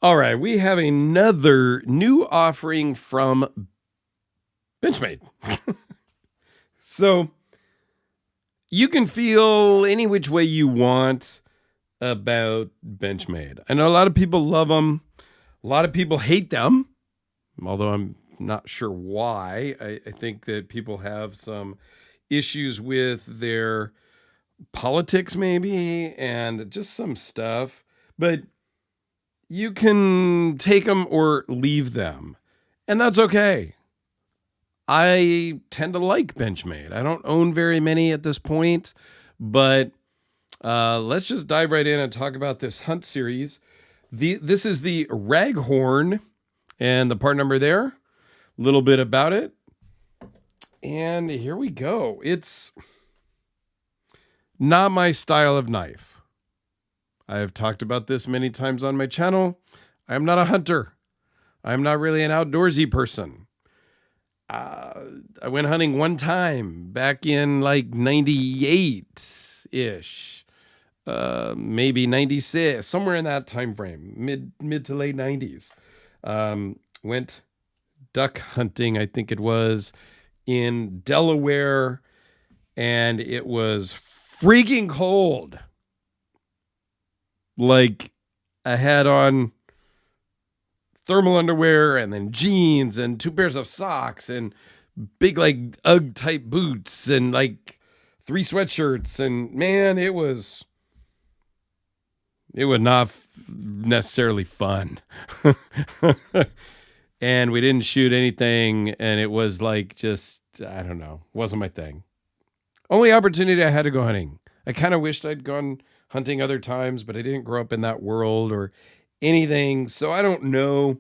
All right, we have another new offering from Benchmade. So you can feel any which way you want about Benchmade. I know a lot of people love them. A lot of people hate them, although I'm not sure why. I think that people have some issues with their politics maybe and just some stuff. But you can take them or leave them, and that's okay. I tend to like Benchmade. I don't own very many at this point, but let's just dive right in and talk about this hunt series. This is the Raghorn, and the part number there, a little bit about it. And here we go. It's not my style of knife. I have talked about this many times on my channel. I am not a hunter. I'm not really an outdoorsy person. I went hunting one time back in like 98-ish, maybe 96, somewhere in that time frame, mid to late 90s. Went duck hunting, I think it was, in Delaware, and it was freaking cold. Like, I had on thermal underwear and then jeans and 2 pairs of socks and big like Ugg type boots and like 3 sweatshirts, and man, it was not necessarily fun. And we didn't shoot anything, and it was like, just, I don't know, wasn't my thing. Only opportunity I had to go hunting. I kind of wished I'd gone hunting other times, but I didn't grow up in that world or anything. So I don't know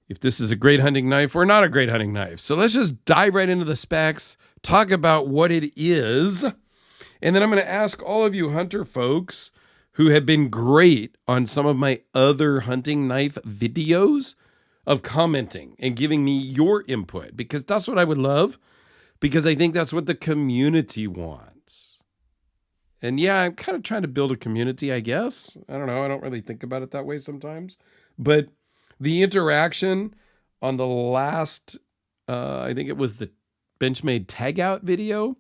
if this is a great hunting knife or not a great hunting knife. So let's just dive right into the specs, talk about what it is. And then I'm going to ask all of you hunter folks who have been great on some of my other hunting knife videos of commenting and giving me your input, because that's what I would love, because I think that's what the community wants. And yeah, I'm kind of trying to build a community, I guess. I don't know. I don't really think about it that way sometimes. But the interaction on the last, I think it was the Benchmade tag out video,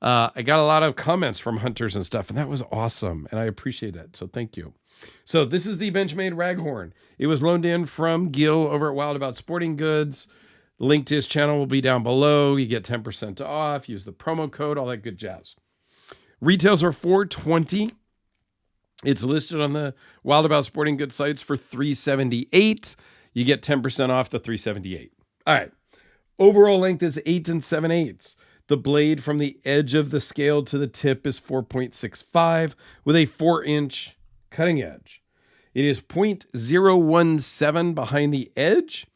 I got a lot of comments from hunters and stuff, and that was awesome. And I appreciate it. So thank you. So this is the Benchmade Raghorn. It was loaned in from Gil over at Wild About Sporting Goods. Link to his channel will be down below. You get 10% off. Use the promo code, all that good jazz. Retails are $420. It's listed on the Wild About Sporting Goods sites for $378. You get 10% off the $378. All right. Overall length is 8 7/8. The blade from the edge of the scale to the tip is 4.65 with a 4-inch cutting edge. It is 0.017 behind the edge.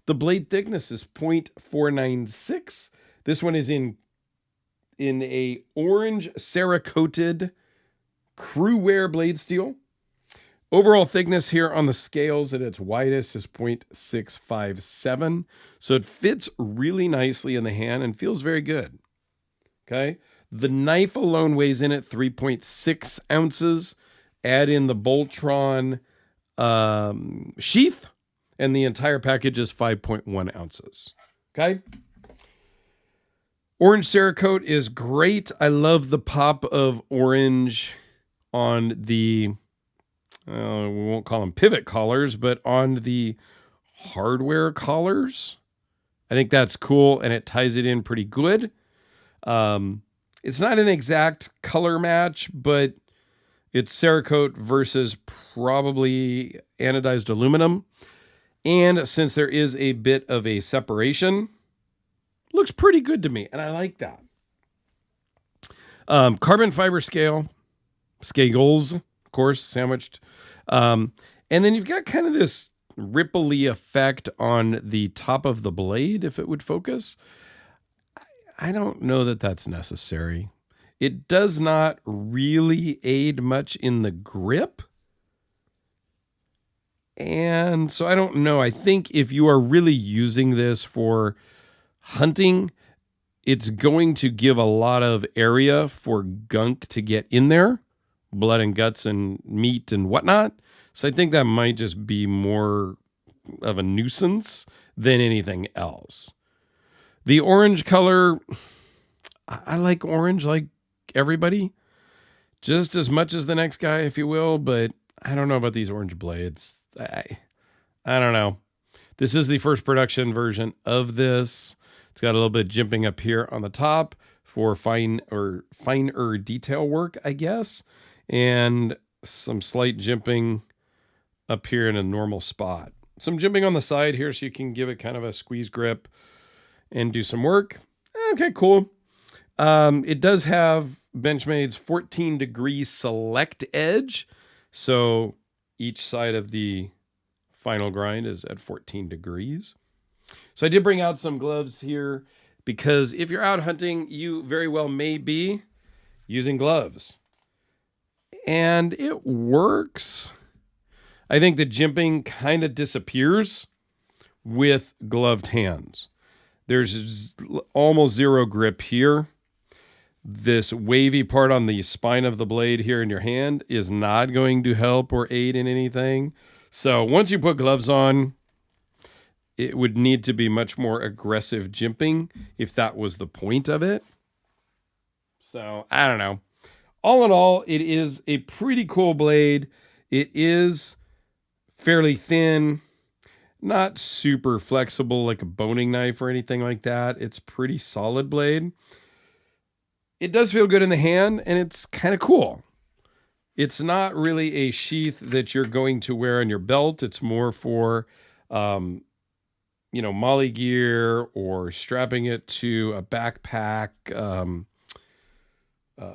The blade thickness is 0.496. This one is in a orange Cerakote crew wear blade steel. Overall thickness here on the scales at its widest is 0.657. So it fits really nicely in the hand and feels very good. Okay. The knife alone weighs in at 3.6 ounces. Add in the Boltron sheath, and the entire package is 5.1 ounces. Okay. Orange Cerakote is great. I love the pop of orange on the, we won't call them pivot collars, but on the hardware collars. I think that's cool, and it ties it in pretty good. It's not an exact color match, but it's Cerakote versus probably anodized aluminum. And since there is a bit of a separation, looks pretty good to me, and I like that. Carbon fiber scales, of course, sandwiched. And then you've got kind of this ripply effect on the top of the blade, if it would focus. I don't know that that's necessary. It does not really aid much in the grip. And so I don't know. I think if you are really using this for hunting, it's going to give a lot of area for gunk to get in there, blood and guts and meat and whatnot. So I think that might just be more of a nuisance than anything else. The orange color, I like orange like everybody, just as much as the next guy, if you will, but I don't know about these orange blades. I don't know. This is the first production version of this. It's got a little bit of jimping up here on the top for finer detail work, I guess, and some slight jimping up here in a normal spot. Some jimping on the side here so you can give it kind of a squeeze grip and do some work. Okay, cool. It does have Benchmade's 14-degree select edge. So each side of the final grind is at 14 degrees. So I did bring out some gloves here because if you're out hunting, you very well may be using gloves. And it works. I think the jimping kind of disappears with gloved hands. There's almost zero grip here. This wavy part on the spine of the blade here in your hand is not going to help or aid in anything. So once you put gloves on, it would need to be much more aggressive jimping if that was the point of it. So I don't know. All in all, it is a pretty cool blade. It is fairly thin, not super flexible like a boning knife or anything like that. It's pretty solid blade. It does feel good in the hand, and it's kind of cool. It's not really a sheath that you're going to wear on your belt. It's more for, molly gear or strapping it to a backpack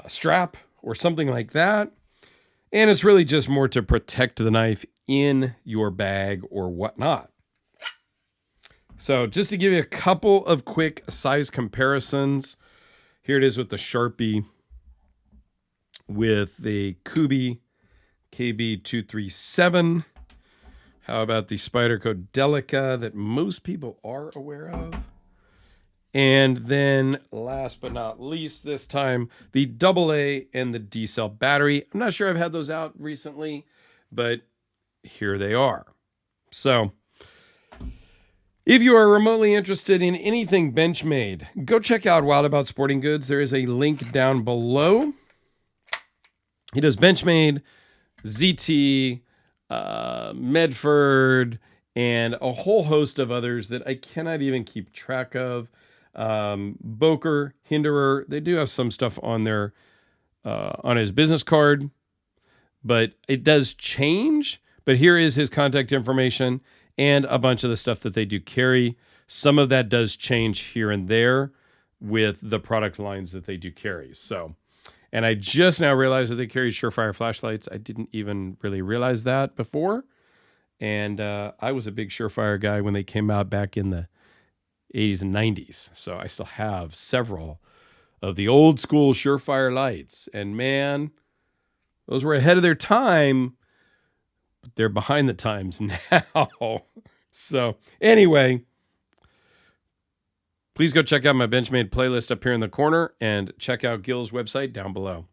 strap or something like that. And it's really just more to protect the knife in your bag or whatnot. So just to give you a couple of quick size comparisons, here it is with the Sharpie with the Kubi KB237. How about the Spyderco Delica that most people are aware of? And then last but not least this time, the AA and the D-cell battery. I'm not sure I've had those out recently, but here they are. So if you are remotely interested in anything Benchmade, go check out Wild About Sporting Goods. There is a link down below. He does Benchmade, ZT, Medford, and a whole host of others that I cannot even keep track of. Boker, Hinderer, they do have some stuff on their on his business card, but it does change. But here is his contact information and a bunch of the stuff that they do carry. Some of that does change here and there with the product lines that they do carry. So, and I just now realized that they carry Surefire flashlights. I didn't even really realize that before. And I was a big Surefire guy when they came out back in the 80s and 90s. So I still have several of the old school Surefire lights. And man, those were ahead of their time, but they're behind the times now. So anyway, please go check out my Benchmade playlist up here in the corner and check out Gil's website down below.